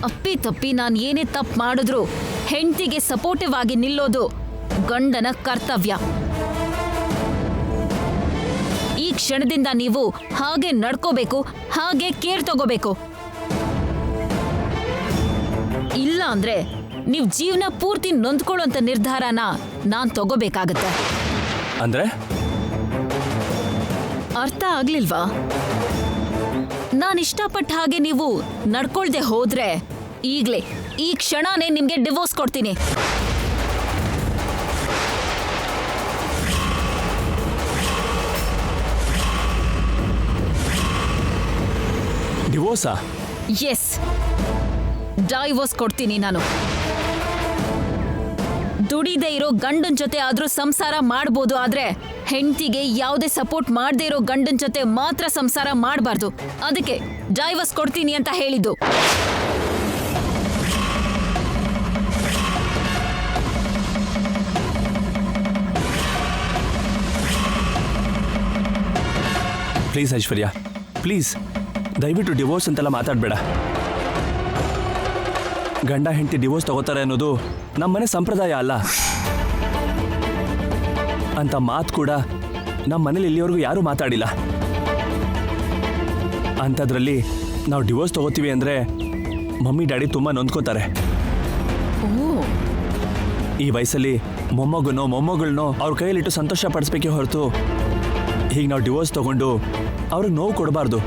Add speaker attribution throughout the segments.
Speaker 1: ಅಪ್ಪಿ ತಪ್ಪಿ ನಾನು ಏನೇ ತಪ್ಪು ಮಾಡಿದ್ರು ಹೆಂಡತಿಗೆ ಸಪೋರ್ಟಿವ್ ಆಗಿ ನಿಲ್ಲೋದು ಗಂಡನ ಕರ್ತವ್ಯ. ಈ ಕ್ಷಣದಿಂದ ನೀವು ಹಾಗೆ ನಡ್ಕೋಬೇಕು, ಹಾಗೆ ಕೇರ್ ತಗೋಬೇಕು. ಇಲ್ಲ ಅಂದ್ರೆ ನೀವು ಜೀವನ ಪೂರ್ತಿ ನೊಂದ್ಕೊಳ್ಳೋಂಥ ನಿರ್ಧಾರನ ನಾನ್ ತಗೋಬೇಕಾಗತ್ತೆ.
Speaker 2: ಅಂದ್ರೆ
Speaker 1: ಅರ್ಥ ಆಗ್ಲಿಲ್ವಾ? ನಾನು ಇಷ್ಟಪಟ್ಟ ಹಾಗೆ ನೀವು ನಡ್ಕೊಳ್ದೆ ಹೋದ್ರೆ ಈಗ್ಲೇ ಈ ಕ್ಷಣನೇ ನಿಮ್ಗೆ ಡಿವೋರ್ಸ್ ಕೊಡ್ತೀನಿ.
Speaker 2: ಡಿವೋರ್ಸಾ?
Speaker 1: ಎಸ್, ಡೈವೋರ್ಸ್ ಕೊಡ್ತೀನಿ ನಾನು. ದುಡಿದೇ ಇರೋ ಗಂಡನ್ ಜೊತೆ ಆದ್ರೂ ಸಂಸಾರ ಮಾಡ್ಬೋದು, ಆದ್ರೆ ಹೆಂಡತಿಗೆ ಯಾವುದೇ ಸಪೋರ್ಟ್ ಮಾಡದೇ ಇರೋ ಗಂಡನ್ ಜೊತೆ ಮಾತ್ರ ಸಂಸಾರ ಮಾಡಬಾರ್ದು. ಅದಕ್ಕೆ ಡೈವರ್ಸ್ ಕೊಡ್ತೀನಿ ಅಂತ ಹೇಳಿದ್ದು.
Speaker 2: ಪ್ಲೀಸ್ ಐಶ್ವರ್ಯ, ಪ್ಲೀಸ್ ದಯವಿಟ್ಟು ಡಿವೋರ್ಸ್ ಅಂತೆಲ್ಲ ಮಾತಾಡಬೇಡ. ಗಂಡ ಹೆಂಡತಿ ಡಿವೋರ್ಸ್ ತಗೋತಾರೆ ಅನ್ನೋದು ನಮ್ಮನೆ ಸಂಪ್ರದಾಯ ಅಲ್ಲ. ಅಂತ ಮಾತು ಕೂಡ ನಮ್ಮ ಮನೇಲಿ ಇಲ್ಲಿವರೆಗೂ ಯಾರೂ ಮಾತಾಡಿಲ್ಲ. ಅಂಥದ್ರಲ್ಲಿ ನಾವು ಡಿವೋರ್ಸ್ ತಗೋತೀವಿ ಅಂದರೆ ಮಮ್ಮಿ ಡ್ಯಾಡಿ ತುಂಬ ನೊಂದ್ಕೋತಾರೆ. ಈ ವಯಸ್ಸಲ್ಲಿ ಮೊಮ್ಮಗಳನ್ನೋ ಅವ್ರ ಕೈಯಲ್ಲಿಟ್ಟು ಸಂತೋಷ ಪಡಿಸ್ಬೇಕೇ ಹೊರತು ಹೀಗೆ ನಾವು ಡಿವೋರ್ಸ್ ತಗೊಂಡು ಅವ್ರಿಗೆ ನೋವು ಕೊಡಬಾರ್ದು.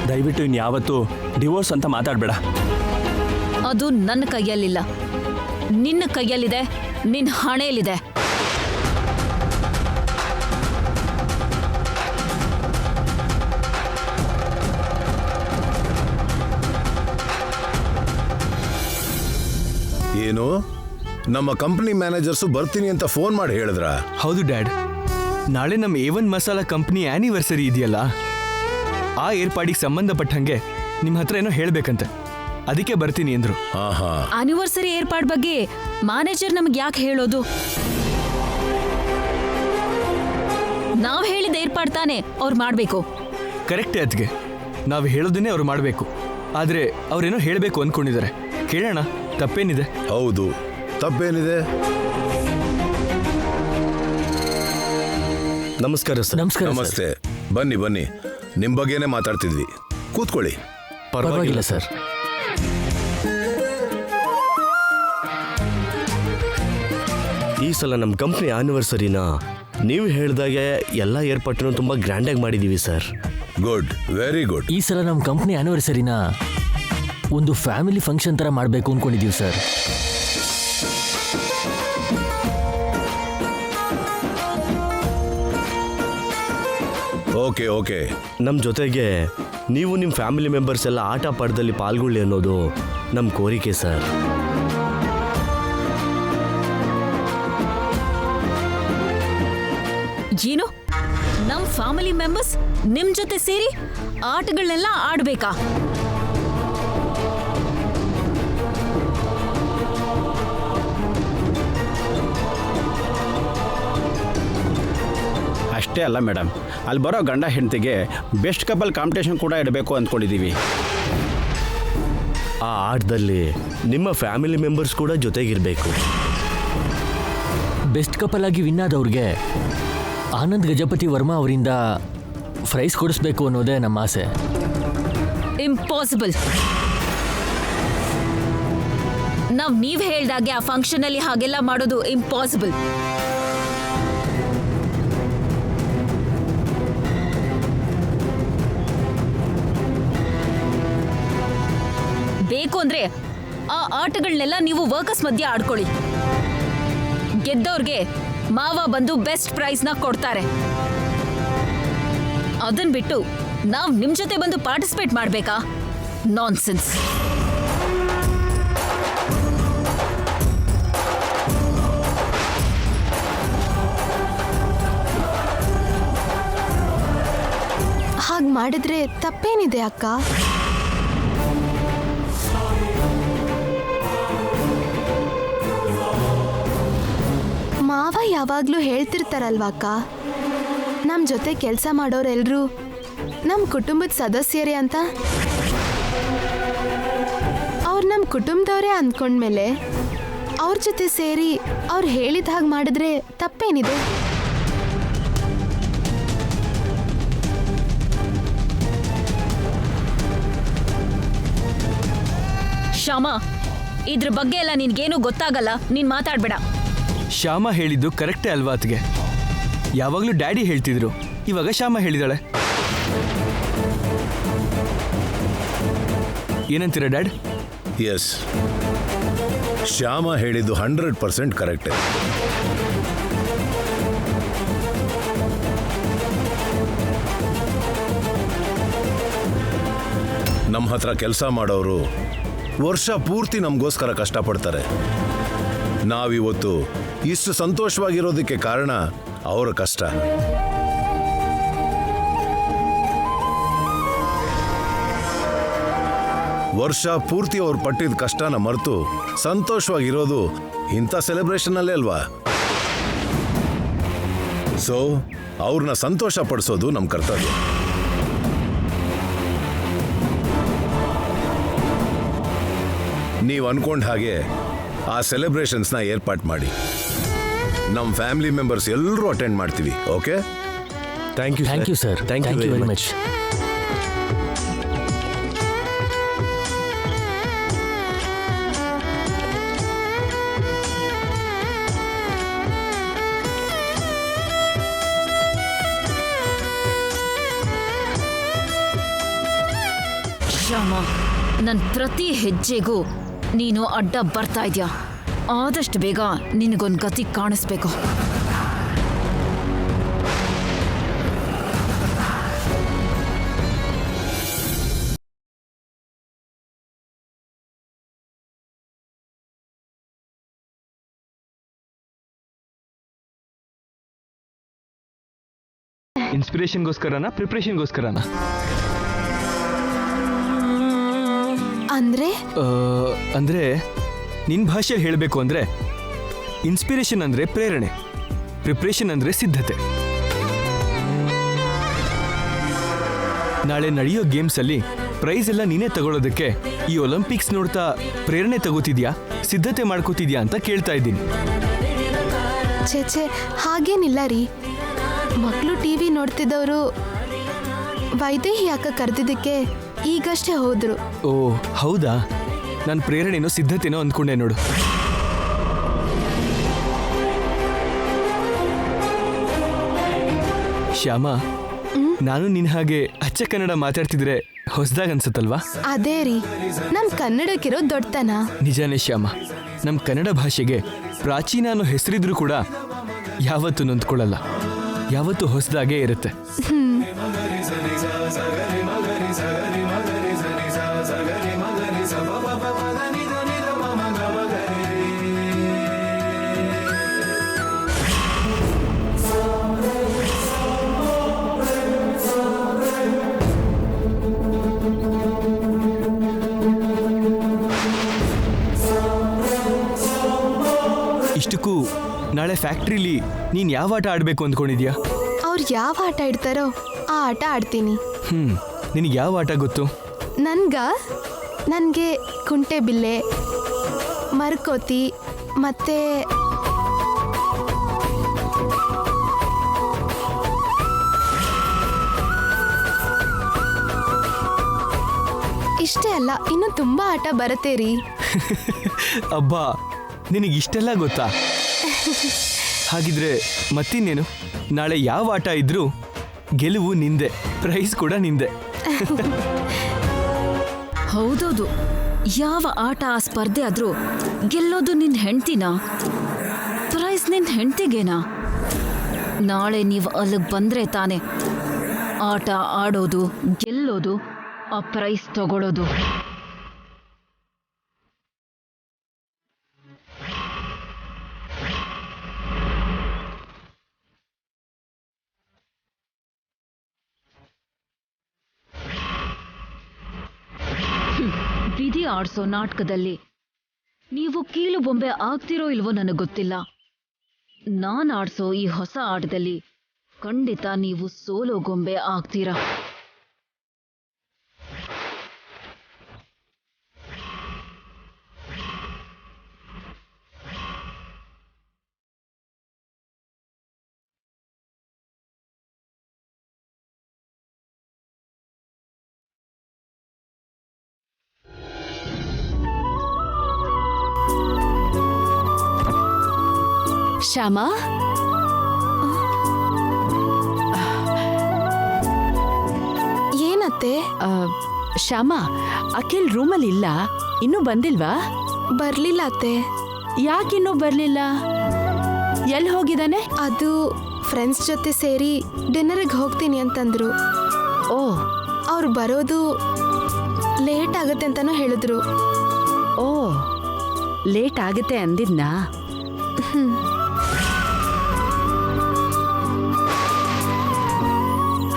Speaker 2: ದಯವಿಟ್ಟು ಇನ್ಯಾವತ್ತೂ ಡಿವೋರ್ಸ್ ಅಂತ ಮಾತಾಡಬೇಡ.
Speaker 1: ಅದು ನನ್ನ ಕೈಯಲ್ಲಿಲ್ಲ, ನಿನ್ನ ಕೈಯಲ್ಲಿದೆ, ನಿನ್ನ ಹಣೆಯಲ್ಲಿದೆ.
Speaker 3: ಏನು, ನಮ್ಮ ಕಂಪನಿ ಮ್ಯಾನೇಜರ್ಸು ಬರ್ತೀನಿ ಅಂತ ಫೋನ್ ಮಾಡಿ ಹೇಳಿದ್ರಾ?
Speaker 4: ಹೌದು ಡ್ಯಾಡ್, ನಾಳೆ ನಮ್ಮ A1 ಮಸಾಲಾ ಕಂಪ್ನಿ ಆ್ಯನಿವರ್ಸರಿ ಇದೆಯಲ್ಲ, ಆ ಏರ್ಪಾಡಿಗೆ ಸಂಬಂಧಪಟ್ಟಂಗೆ ನಿಮ್ಮ ಹತ್ರ ಏನೋ ಹೇಳ್ಬೇಕಂತೆ, ಅದಕ್ಕೆ ಬರ್ತೀನಿ ಅಂದ್ರು.
Speaker 1: ಆನಿವರ್ಸರಿ ಏರ್ಪಾಡ್ ಬಗ್ಗೆ ಮ್ಯಾನೇಜರ್ ನಮ್ಗೆ ಯಾಕೆ ಹೇಳೋದು? ನಾವ್ ಹೇಳಿದ ಏರ್ಪಾಡ್ ತಾನೆ ಅವ್ರು ಮಾಡ್ಬೇಕು.
Speaker 4: ಕರೆಕ್ಟೇ ಅದ್ಗೆ, ನಾವು ಹೇಳೋದನ್ನೇ ಅವ್ರು ಮಾಡಬೇಕು. ಆದ್ರೆ ಅವ್ರೇನೋ ಹೇಳಬೇಕು ಅಂದ್ಕೊಂಡಿದ್ದಾರೆ, ಕೇಳೋಣ, ತಪ್ಪೇನಿದೆ?
Speaker 3: ಹೌದು, ತಪ್ಪೇನಿದೆ?
Speaker 5: ನಮಸ್ಕಾರ ಸರ್.
Speaker 3: ನಮಸ್ತೆ. ಬನ್ನಿ ಬನ್ನಿ, ನಿಮ್ ಬಗ್ಗೆನೇ ಮಾತಾಡ್ತಿದ್ವಿ, ಕೂತ್ಕೊಳ್ಳಿ.
Speaker 5: ಪರವಾಗಿಲ್ಲ ಸರ್. ಈ ಸಲ ನಮ್ಮ ಕಂಪ್ನಿ ಆನಿವರ್ಸರಿನ ನೀವು ಹೇಳಿದಾಗೆ ಎಲ್ಲ ಏರ್ಪಾಟನ್ನು ತುಂಬ ಗ್ರ್ಯಾಂಡಾಗಿ ಮಾಡಿದ್ದೀವಿ ಸರ್.
Speaker 3: Good, very good.
Speaker 6: ಈ ಸಲ ನಮ್ಮ ಕಂಪ್ನಿ ಆನಿವರ್ಸರಿನ ಒಂದು ಫ್ಯಾಮಿಲಿ ಫಂಕ್ಷನ್ ಥರ ಮಾಡಬೇಕು ಅಂದ್ಕೊಂಡಿದ್ದೀವಿ ಸರ್.
Speaker 3: Okay okay.
Speaker 5: ನಮ್ಮ ಜೊತೆಗೆ ನೀವು ನಿಮ್ಮ ಫ್ಯಾಮಿಲಿ ಮೆಂಬರ್ಸ್ ಎಲ್ಲ ಆಟ ಪಾಠದಲ್ಲಿ ಪಾಲ್ಗೊಳ್ಳಿ ಅನ್ನೋದು ನಮ್ಮ ಕೋರಿಕೆ ಸರ್.
Speaker 1: ಏನು, ನಮ್ ಫ್ಯಾಮಿಲಿ ಮೆಂಬರ್ಸ್ ನಿಮ್ ಜೊತೆ ಸೇರಿ ಆಟಗಳನ್ನೆಲ್ಲ ಆಡ್ಬೇಕಾ?
Speaker 7: ಅಷ್ಟೇ ಅಲ್ಲ ಮೇಡಮ್, ಅಲ್ಲಿ ಬರೋ ಗಂಡ ಹೆಂಡತಿಗೆ ಬೆಸ್ಟ್ ಕಪಲ್ ಕಾಂಪಿಟೇಷನ್ ಕೂಡ ಇಡಬೇಕು ಅಂದ್ಕೊಂಡಿದ್ದೀವಿ.
Speaker 5: ಆ ಆಟದಲ್ಲಿ ನಿಮ್ಮ ಫ್ಯಾಮಿಲಿ ಮೆಂಬರ್ಸ್ ಕೂಡ ಜೊತೆಗಿರಬೇಕು.
Speaker 6: ಬೆಸ್ಟ್ ಕಪಲ್ ಆಗಿ ವಿನ್ ಆದವ್ರಿಗೆ ಆನಂದ್ ಗಜಪತಿ ವರ್ಮಾ ಅವರಿಂದ ಪ್ರೈಸ್ ಕೊಡಿಸ್ಬೇಕು ಅನ್ನೋದೇ ನಮ್ಮ ಆಸೆ.
Speaker 1: ಇಂಪಾಸಿಬಲ್. ನೀವ್ ಹೇಳ್ದಾಗೆ ಆ ಫಂಕ್ಷನ್ ಅಲ್ಲಿ ಹಾಗೆಲ್ಲ ಮಾಡೋದು ಇಂಪಾಸಿಬಲ್. ಬೇಕು ಅಂದ್ರೆ ಆ ಆಟಗಳನ್ನೆಲ್ಲ ನೀವು ವರ್ಕರ್ಸ್ ಮಧ್ಯೆ ಆಡ್ಕೊಳ್ಳಿ. ಗೆದ್ದವ್ರಿಗೆ ಮಾವ ಬಂದು ಬೆಸ್ಟ್ ಪ್ರೈಸ್ನ ಕೊಡ್ತಾರೆ. ಅದನ್ ಬಿಟ್ಟು ನಾವ್ ನಿಮ್ ಜೊತೆ ಬಂದು ಪಾರ್ಟಿಸಿಪೇಟ್ ಮಾಡ್ಬೇಕಾ? ನಾನ್ಸೆನ್ಸ್.
Speaker 8: ಹಾಗೆ ಮಾಡಿದ್ರೆ ತಪ್ಪೇನಿದೆ ಅಕ್ಕ? ಮಾವ ಯಾವಾಗಲೂ ಹೇಳ್ತಿರ್ತಾರಲ್ವಾ ಅಕ್ಕ, ನಮ್ಮ ಜೊತೆ ಕೆಲಸ ಮಾಡೋರೆಲ್ಲರೂ ನಮ್ಮ ಕುಟುಂಬದ ಸದಸ್ಯರೇ ಅಂತ. ಅವ್ರು ನಮ್ಮ ಕುಟುಂಬದವರೇ ಅಂದ್ಕೊಂಡ್ಮೇಲೆ ಅವ್ರ ಜೊತೆ ಸೇರಿ ಅವ್ರು ಹೇಳಿದ ಹಾಗೆ ಮಾಡಿದ್ರೆ ತಪ್ಪೇನಿದೆ?
Speaker 1: ಶ್ಯಾಮ, ಇದ್ರ ಬಗ್ಗೆ ಎಲ್ಲ ನಿನ್ಗೇನು ಗೊತ್ತಾಗಲ್ಲ, ನೀನ್ ಮಾತಾಡ್ಬೇಡ.
Speaker 4: ಶ್ಯಾಮ ಹೇಳಿದ್ದು ಕರೆಕ್ಟೇ ಅಲ್ವಾ ಅತ್ಗೆ? ಯಾವಾಗಲೂ ಡ್ಯಾಡಿ ಹೇಳ್ತಿದ್ರು, ಇವಾಗ ಶ್ಯಾಮ ಹೇಳಿದಾಳೆ. ಏನಂತೀರ ಡ್ಯಾಡ್?
Speaker 3: ಎಸ್, ಶ್ಯಾಮ ಹೇಳಿದ್ದು 100% ಕರೆಕ್ಟ್. ನಮ್ಮ ಹತ್ರ ಕೆಲಸ ಮಾಡೋರು ವರ್ಷ ಪೂರ್ತಿ ನಮಗೋಸ್ಕರ ಕಷ್ಟಪಡ್ತಾರೆ. ನಾವಿವತ್ತು ಇಷ್ಟು ಸಂತೋಷವಾಗಿರೋದಕ್ಕೆ ಕಾರಣ ಅವರ ಕಷ್ಟ. ವರ್ಷ ಪೂರ್ತಿ ಅವ್ರು ಪಟ್ಟಿದ ಕಷ್ಟನ ಮರೆತು ಸಂತೋಷವಾಗಿರೋದು ಇಂಥ ಸೆಲೆಬ್ರೇಷನ್ನಲ್ಲೇ ಅಲ್ವಾ? ಸೊ ಅವ್ರನ್ನ ಸಂತೋಷ ಪಡಿಸೋದು ನಮ್ಮ ಕರ್ತವ್ಯ. ನೀವು ಅನ್ಕೊಂಡ ಹಾಗೆ ಆ ಸೆಲೆಬ್ರೇಷನ್ಸ್ನ ಏರ್ಪಾಟ್ ಮಾಡಿ. ನಮ್ಮ ಫ್ಯಾಮಿಲಿ ಮೆಂಬರ್ಸ್ ಎಲ್ಲರೂ ಅಟೆಂಡ್ ಮಾಡ್ತೀವಿ. Okay?
Speaker 5: Thank you
Speaker 6: thank you sir,
Speaker 5: thank you very much.
Speaker 1: Shyama, ನನ್ ಪ್ರತಿ ಹೆಜ್ಜೆಗೂ ನೀನು ಅಡ್ಡ ಬರ್ತಾ ಇದ್ಯಾ. ಆದಷ್ಟು ಬೇಗ ನಿನಗೊಂದು ಗತಿ ಕಾಣಿಸ್ಬೇಕು.
Speaker 4: ಇನ್ಸ್ಪಿರೇಷನ್ಗೋಸ್ಕರನಾ, ಪ್ರಿಪ್ರೇಷನ್ಗೋಸ್ಕರನಾ? ಅಂದ್ರೆ ನಿನ್ನ ಭಾಷೆಯಲ್ಲಿ ಹೇಳಬೇಕು ಅಂದರೆ, ಇನ್ಸ್ಪಿರೇಷನ್ ಅಂದರೆ ಪ್ರೇರಣೆ, ಪ್ರಿಪ್ರೇಷನ್ ಅಂದರೆ ಸಿದ್ಧತೆ. ನಾಳೆ ನಡೆಯೋ ಗೇಮ್ಸಲ್ಲಿ ಪ್ರೈಸ್ ಎಲ್ಲ ನೀನೇ ತಗೊಳ್ಳೋದಕ್ಕೆ ಈ ಒಲಿಂಪಿಕ್ಸ್ ನೋಡ್ತಾ ಪ್ರೇರಣೆ ತಗೋತಿದ್ಯಾ, ಸಿದ್ಧತೆ ಮಾಡ್ಕೋತಿದ್ಯಾ ಅಂತ ಕೇಳ್ತಾ ಇದ್ದೀನಿ.
Speaker 8: ಛೇ, ಹಾಗೇನಿಲ್ಲ ರೀ. ಮಕ್ಕಳು ಟಿವಿ ನೋಡ್ತಿದ್ದವರು ವೈದೇಹಿ ಅಕ್ಕ ಕರೆದಿದ್ದಕ್ಕೆ ಈಗಷ್ಟೇ ಹೋದ್ರು.
Speaker 4: ಓ ಹೌದಾ? ನನ್ನ ಪ್ರೇರಣೆನೋ ಸಿದ್ಧತೆನೋ ಅಂದ್ಕೊಂಡೆ ನೋಡು. ಶ್ಯಾಮ, ನಾನು ನಿನ್ನ ಹಾಗೆ ಅಚ್ಚ ಕನ್ನಡ ಮಾತಾಡ್ತಿದ್ರೆ ಹೊಸದಾಗ ಅನ್ಸುತ್ತಲ್ವಾ?
Speaker 8: ಅದೇ ರೀ, ನಮ್ ಕನ್ನಡಕ್ಕಿರೋ ದೊಡ್ಡತನ.
Speaker 4: ನಿಜಾನೇ ಶ್ಯಾಮ, ನಮ್ಮ ಕನ್ನಡ ಭಾಷೆಗೆ ಪ್ರಾಚೀನ ಅನ್ನೋ ಹೆಸರಿದ್ರೂ ಕೂಡ ಯಾವತ್ತೂ ನೊಂದ್ಕೊಳ್ಳಲ್ಲ, ಯಾವತ್ತೂ ಹೊಸದಾಗೇ ಇರುತ್ತೆ. ಇಷ್ಟಕ್ಕೂ ನಾಳೆ ಫ್ಯಾಕ್ಟ್ರಿಲಿ ನೀನು ಯಾವ ಆಟ ಆಡಬೇಕು ಅಂದ್ಕೊಂಡಿದ್ಯಾ?
Speaker 8: ಅವ್ರು ಯಾವ ಆಟ ಇಡ್ತಾರೋ ಆ ಆಟ ಆಡ್ತೀನಿ.
Speaker 4: ನಿನಗೆ ಯಾವ ಆಟ ಗೊತ್ತು?
Speaker 8: ನನಗೆ ಕುಂಟೆಬಿಲ್ಲೆ, ಮರಕೋತಿ ಮತ್ತೆ ಇಷ್ಟೇ ಅಲ್ಲ, ಇನ್ನು ತುಂಬಾ ಆಟ ಬರುತ್ತೆ ರೀ.
Speaker 4: ಅಬ್ಬಾ, ನಿನಗಿಷ್ಟೆಲ್ಲ ಗೊತ್ತಾ? ಹಾಗಿದ್ರೆ ಮತ್ತಿನ್ನೇನು, ನಾಳೆ ಯಾವ ಆಟ ಇದ್ರೂ ಗೆಲುವು ನಿಂದೆ, ಪ್ರೈಸ್ ಕೂಡ ನಿಂದೆ.
Speaker 1: ಹೌದೌದು, ಯಾವ ಆಟ ಆ ಸ್ಪರ್ಧೆ ಆದ್ರೂ ಗೆಲ್ಲೋದು ನಿನ್ ಹೆಂಡ್ತಿನಾ, ಪ್ರೈಸ್ ನಿನ್ ಹೆಂಡ್ತಿಗೇನಾ? ನಾಳೆ ನೀವು ಅಲ್ಲಿಗೆ ಬಂದ್ರೆ ತಾನೆ ಆಟ ಆಡೋದು, ಗೆಲ್ಲೋದು, ಆ ಪ್ರೈಸ್ ತಗೊಳ್ಳೋದು. ವಿಧಿ ಆಡ್ಸೋ ನಾಟಕದಲ್ಲಿ ನೀವು ಕೀಲು ಬೊಂಬೆ ಆಗ್ತಿರೋ ಇಲ್ವೋ ನನಗೆ ಗೊತ್ತಿಲ್ಲ. ನಾನ್ ಆಡ್ಸೋ ಈ ಹೊಸ ಆಟದಲ್ಲಿ ಖಂಡಿತ ನೀವು ಸೋಲೋ ಗೊಂಬೆ ಆಗ್ತೀರಾ.
Speaker 9: ಶ್ಯಾಮ
Speaker 8: ಏನತ್ತೆ?
Speaker 9: ಶ್ಯಾಮ, ಅಖಿಲ್ ರೂಮಲ್ಲಿ ಇಲ್ಲ, ಇನ್ನೂ ಬಂದಿಲ್ವಾ?
Speaker 8: ಬರ್ಲಿಲ್ಲ ಅತ್ತೆ.
Speaker 9: ಯಾಕಿನ್ನೂ ಬರ್ಲಿಲ್ಲ? ಎಲ್ಲಿ ಹೋಗಿದ್ದಾನೆ?
Speaker 8: ಅದು ಫ್ರೆಂಡ್ಸ್ ಜೊತೆ ಸೇರಿ ಡಿನ್ನರ್ಗೆ ಹೋಗ್ತೀನಿ ಅಂತಂದ್ರು.
Speaker 9: ಓ
Speaker 8: ಅವ್ರು ಬರೋದು ಲೇಟ್ ಆಗುತ್ತೆ ಅಂತಾನೂ ಹೇಳಿದ್ರು.
Speaker 9: ಓ ಲೇಟ್ ಆಗುತ್ತೆ ಅಂದಿದ್ನಾ?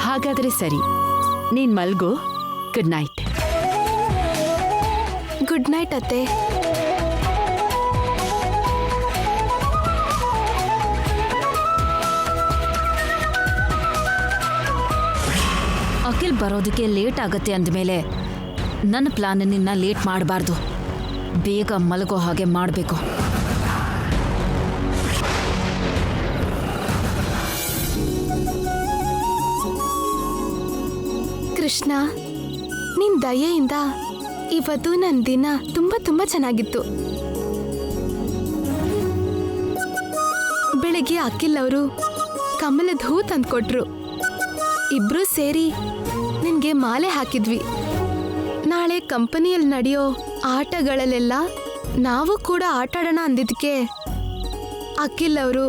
Speaker 9: ಹಾಗಾದ್ರೆ ಸರಿ, ನೀನ್ ಮಲ್ಗು. Good night.
Speaker 8: ಗುಡ್ ನೈಟ್ ಅತ್ತೆ.
Speaker 1: ಅಖಿಲ್ ಬರೋದಕ್ಕೆ ಲೇಟ್ ಆಗತ್ತೆ ಅಂದಮೇಲೆ ನನ್ನ ಪ್ಲಾನ್ ನಿನ್ನ ಲೇಟ್ ಮಾಡಬಾರ್ದು. ಬೇಗ ಮಲಗೋ ಹಾಗೆ ಮಾಡಬೇಕು.
Speaker 8: ಕೃಷ್ಣ, ನಿನ್ ದಯೆಯಿಂದ ಇವತ್ತು ನನ್ನ ದಿನ ತುಂಬಾ ಚೆನ್ನಾಗಿತ್ತು. ಬೆಳಿಗ್ಗೆ ಅಖಿಲ್ ಅವರು ಕಮಲದ ಹೂ ತಂದ್ಕೊಟ್ರು. ಇಬ್ರು ಸೇರಿ ನಿನ್ಗೆ ಮಾಲೆ ಹಾಕಿದ್ವಿ. ನಾಳೆ ಕಂಪನಿಯಲ್ಲಿ ನಡೆಯೋ ಆಟಗಳಲ್ಲೆಲ್ಲ ನಾವು ಕೂಡ ಆಟ ಆಡೋಣ ಅಂದಿದ್ದಕ್ಕೆ ಅಖಿಲ್ ಅವರು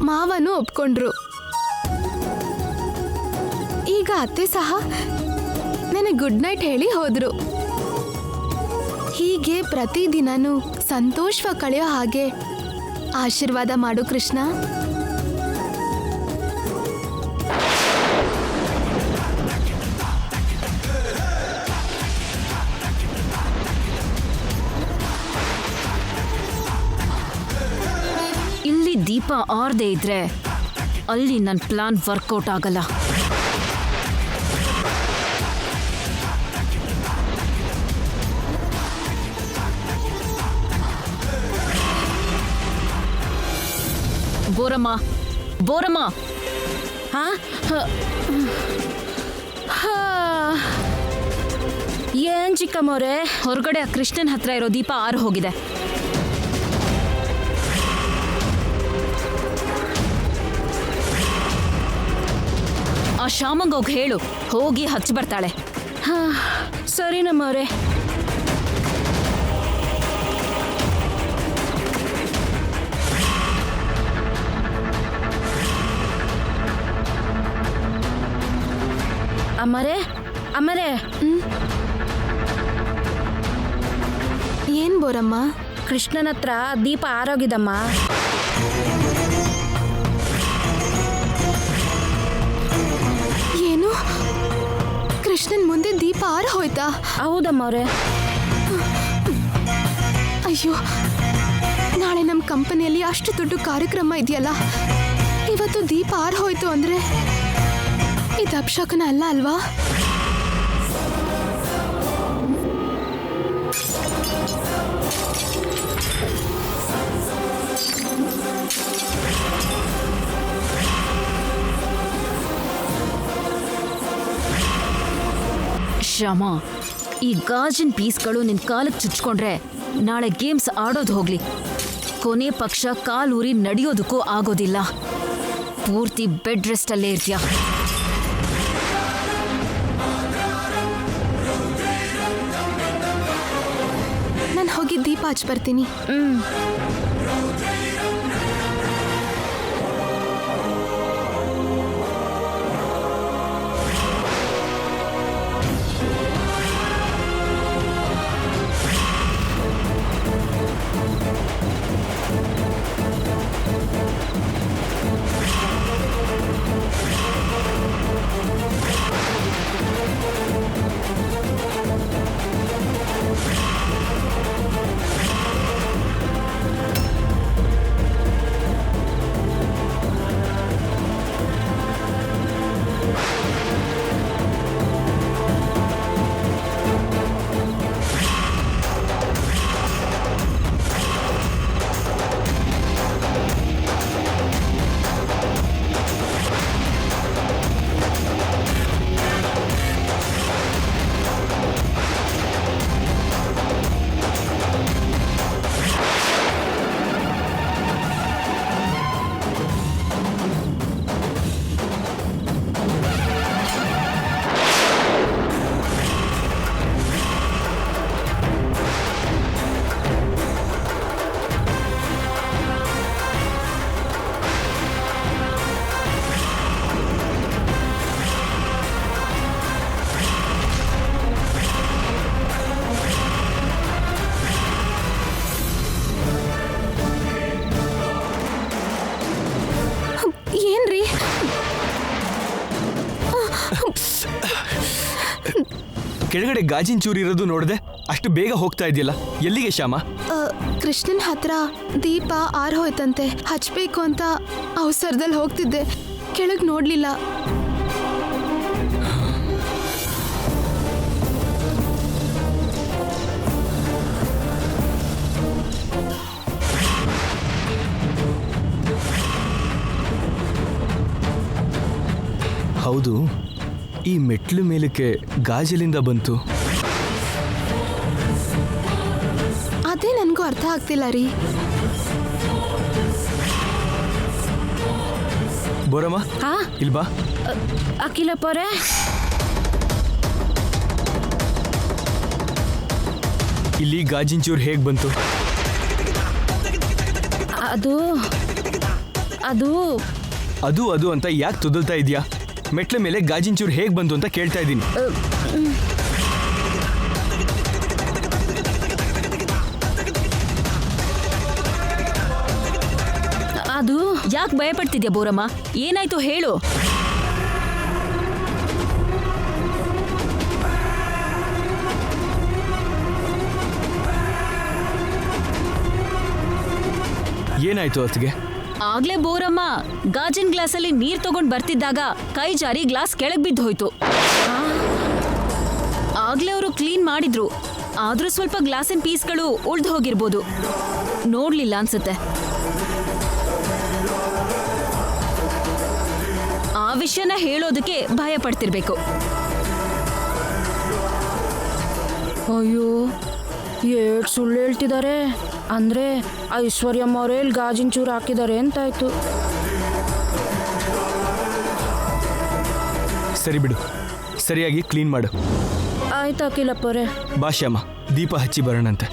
Speaker 8: ಮಾವನು ಒಪ್ಕೊಂಡ್ರು. ಈಗ ಅತ್ತೆ ಸಹ ನನಗೆ ಗುಡ್ ನೈಟ್ ಹೇಳಿ ಹೋದ್ರು. ಹೀಗೆ ಪ್ರತಿದಿನನೂ ಸಂತೋಷವಾಗಿ ಕಳೆಯೋ ಹಾಗೆ ಆಶೀರ್ವಾದ ಮಾಡು ಕೃಷ್ಣ.
Speaker 1: ಇಲ್ಲಿ ದೀಪ ಆರ್ದೇ ಇದ್ರೆ ಅಲ್ಲಿ ನನ್ನ ಪ್ಲಾನ್ ವರ್ಕೌಟ್ ಆಗಲ್ಲ. ಬೋರಮ್ಮ, ಬೋರಮ್ಮ.
Speaker 9: ಏನ್ ಚಿಕ್ಕಮ್ಮವ್ರೆ?
Speaker 1: ಹೊರಗಡೆ ಆ ಕೃಷ್ಣನ್ ಹತ್ರ ಇರೋ ದೀಪ ಆರು ಹೋಗಿದೆ. ಆ ಶ್ಯಾಮಂಗ್ ಹೋಗಿ ಹೇಳು, ಹೋಗಿ ಹಚ್ಚಿ ಬರ್ತಾಳೆ.
Speaker 9: ಸರಿ ನಮ್ಮವ್ರೆ. ಅಮ್ಮರೇ, ಅಮ್ಮರೇ.
Speaker 8: ಏನ್ ಬೋರಮ್ಮ?
Speaker 9: ಕೃಷ್ಣನ ಹತ್ರ ದೀಪ ಆರೋಗಿದಮ್ಮ.
Speaker 8: ಏನು? ಕೃಷ್ಣನ್ ಮುಂದೆ ದೀಪ ಆರು ಹೋಯ್ತಾ?
Speaker 9: ಹೌದಮ್ಮವ್ರೆ.
Speaker 8: ಅಯ್ಯೋ, ನಾಳೆ ನಮ್ಮ ಕಂಪನಿಯಲ್ಲಿ ಅಷ್ಟು ದೊಡ್ಡ ಕಾರ್ಯಕ್ರಮ ಇದೆಯಲ್ಲ, ಇವತ್ತು ದೀಪ ಆರು ಹೋಯ್ತು ಅಂದ್ರೆ ಇದು ಅಪಶಕುನ ಅಲ್ಲ ಅಲ್ವಾ?
Speaker 1: ಶ್ಯಾಮ, ಈ ಗಾಜಿನ ಪೀಸ್ಗಳು ನಿನ್ ಕಾಲಕ್ಕೆ ಚುಚ್ಕೊಂಡ್ರೆ ನಾಳೆ ಗೇಮ್ಸ್ ಆಡೋದು ಹೋಗ್ಲಿ, ಕೊನೆ ಪಕ್ಷ ಕಾಲೂರಿ ನಡೆಯೋದಕ್ಕೂ ಆಗೋದಿಲ್ಲ. ಪೂರ್ತಿ ಬೆಡ್ ರೆಸ್ಟ್ ಅಲ್ಲೇ ಇರ್ತೀಯ.
Speaker 8: ನಾನು ಹೋಗಿ ದೀಪ ಹಚ್ಚಿ ಬರ್ತೀನಿ.
Speaker 4: ಕೆಳಗಡೆ ಗಾಜಿನ ಚೂರು ಇರೋದು ನೋಡಿದೆ, ಅಷ್ಟು ಬೇಗ ಹೋಗ್ತಾ ಇದೆಯಲ್ಲ, ಎಲ್ಲಿಗೆ ಶ್ಯಾಮ?
Speaker 8: ಕೃಷ್ಣನ್ ಹತ್ರ ದೀಪ ಆರ್ ಹೋಯ್ತಂತೆ, ಹಚ್ಬೇಕು ಅಂತ ಅವಸರದಲ್ಲಿ ಹೋಗ್ತಿದ್ದೆ, ಕೆಳಗ್ ನೋಡ್ಲಿಲ್ಲ.
Speaker 4: ಹೌದು, ಈ ಮೆಟ್ಲು ಮೇಲಕ್ಕೆ ಗಾಜಲಿಂದ ಬಂತು.
Speaker 8: ಅದೇ ನನ್ಗೂ ಅರ್ಥ ಆಗ್ತಿಲ್ಲ ರೀ.
Speaker 4: ಬೋರಮ್ಮ, ಇಲ್ಬಾ.
Speaker 1: ಅಖಿಲಪ್ಪರೇ,
Speaker 4: ಇಲ್ಲಿ ಗಾಜಿನ ಚೂರು ಹೇಗೆ ಬಂತು?
Speaker 1: ಅದು ಅದು
Speaker 4: ಅದು ಅದು ಅಂತ ಯಾಕೆ ತುದಲ್ತಾ ಇದೆಯಾ? ಮೆಟ್ಲ ಮೇಲೆ ಗಾಜಿನ ಚೂರು ಹೇಗೆ ಬಂತು ಅಂತ ಕೇಳ್ತಾ ಇದ್ದೀನಿ.
Speaker 1: ಅದು ಯಾಕೆ ಭಯಪಡ್ತಿದ್ಯಾ ಬೋರಮ್ಮ? ಏನಾಯ್ತು ಹೇಳು.
Speaker 4: ಏನಾಯ್ತು ಅತ್ತಿಗೆ?
Speaker 1: ಆಗ್ಲೇ ಬೋರಮ್ಮ ಗಾಜಿನ ಗ್ಲಾಸಲ್ಲಿ ನೀರ್ ತಗೊಂಡ್ ಬರ್ತಿದ್ದಾಗ ಕೈ ಜಾರಿ ಗ್ಲಾಸ್ ಕೆಳಗ್ ಬಿದ್ದು ಹೋಯ್ತು. ಆಗ್ಲೇ ಅವರು ಕ್ಲೀನ್ ಮಾಡಿದ್ರು, ಆದ್ರೂ ಸ್ವಲ್ಪ ಗ್ಲಾಸಿನ ಪೀಸ್ಗಳು ಉಳ್ದು ಹೋಗಿರ್ಬೋದು, ನೋಡ್ಲಿಲ್ಲ ಅನ್ಸುತ್ತೆ. ಆ ವಿಷಯನ ಹೇಳೋದಕ್ಕೆ ಭಯ ಪಡ್ತಿರ್ಬೇಕು.
Speaker 10: ಅಯ್ಯೋ, ಏಟ್ ಸುಳ್ಳು ಹೇಳ್ತಿದ್ದಾರೆ. ಅಂದ್ರೆ ಐಶ್ವರ್ಯಮ್ಮ ಅವರೇ ಇಲ್ಲಿ ಗಾಜಿನ ಚೂರು ಹಾಕಿದ್ದಾರೆ ಅಂತಾಯ್ತು.
Speaker 4: ಸರಿ ಬಿಡು, ಸರಿಯಾಗಿ ಕ್ಲೀನ್ ಮಾಡು.
Speaker 10: ಆಯ್ತು ಅಖಿಲಪ್ಪರೇ.
Speaker 4: ಬಾ ಶ್ಯಾಮ, ದೀಪ ಹಚ್ಚಿ ಬರೋಣಂತೆ.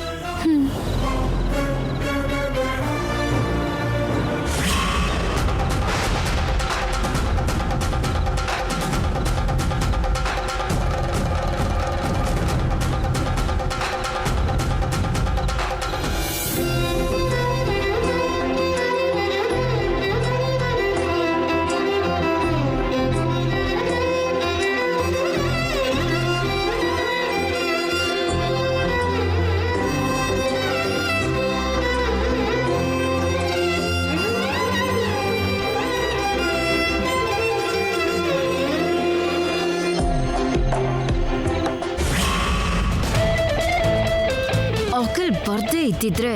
Speaker 1: ಅಖಿಲ್ ಬರ್ದೇ ಇದ್ದಿದ್ರೆ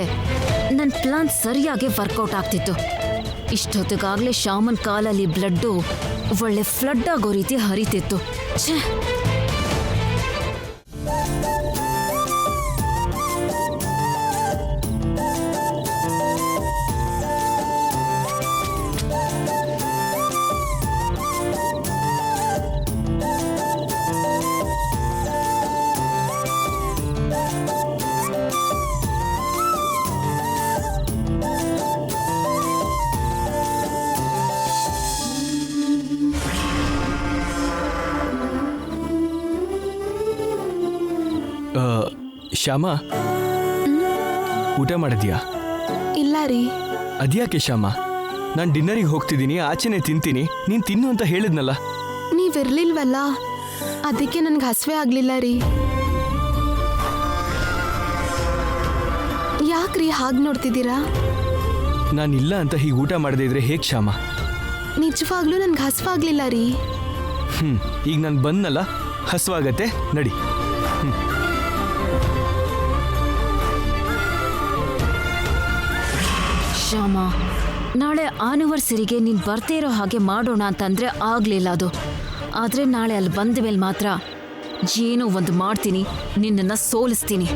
Speaker 1: ನನ್ನ ಪ್ಲಾನ್ ಸರಿಯಾಗಿ ವರ್ಕೌಟ್ ಆಗ್ತಿತ್ತು. ಇಷ್ಟೊತ್ತಿಗಾಗ್ಲೇ ಶ್ಯಾಮನ್ ಕಾಲಲ್ಲಿ ಬ್ಲಡ್ಡು ಒಳ್ಳೆ ಫ್ಲಡ್ ಆಗೋ ರೀತಿ ಹರಿತಿತ್ತು. ಛೇ,
Speaker 4: ಶ್ಯಾಮ, ಊಟ ಮಾಡಿದ್ಯಾ?
Speaker 8: ಇಲ್ಲ ರೀ.
Speaker 4: ಅದ್ಯಾಕೆ ಶ್ಯಾಮ? ನಾನು ಡಿನ್ನರಿಗೆ ಹೋಗ್ತಿದ್ದೀನಿ, ಆಚೆನೆ ತಿಂತೀನಿ, ನೀನು ತಿನ್ನು ಅಂತ ಹೇಳಿದ್ನಲ್ಲ.
Speaker 8: ನೀವಿರ್ಲಿಲ್ವಲ್ಲ, ಅದಕ್ಕೆ ನನ್ಗೆ ಹಸಿವೆ ಆಗ್ಲಿಲ್ಲ ರೀ. ಯಾಕ್ರಿ ಹಾಗೆ ನೋಡ್ತಿದ್ದೀರಾ?
Speaker 4: ನಾನಿಲ್ಲ ಅಂತ ಹೀಗೆ ಊಟ ಮಾಡದೇ ಇದ್ರೆ ಹೇಗೆ ಶ್ಯಾಮ?
Speaker 8: ನಿಜವಾಗ್ಲೂ ನನ್ಗೆ ಹಸಿವಾಗ್ಲಿಲ್ಲ ರೀ.
Speaker 4: ಈಗ ನಾನು ಬಂದ್ನಲ್ಲ, ಹಸುವಾಗತ್ತೆ, ನಡಿ.
Speaker 1: ಶ್ಯಾಮ, ನಾಳೆ ಆನಿವರ್ಸರಿಗೆ ನೀನು ಬರ್ದೇ ಇರೋ ಹಾಗೆ ಮಾಡೋಣ ಅಂತಂದ್ರೆ ಆಗ್ಲಿಲ್ಲ ಅದು. ಆದರೆ ನಾಳೆ ಅಲ್ಲಿ ಬಂದ ಮೇಲೆ ಮಾತ್ರ ಏನೋ ಒಂದು ಮಾಡ್ತೀನಿ, ನಿನ್ನನ್ನು ಸೋಲಿಸ್ತೀನಿ.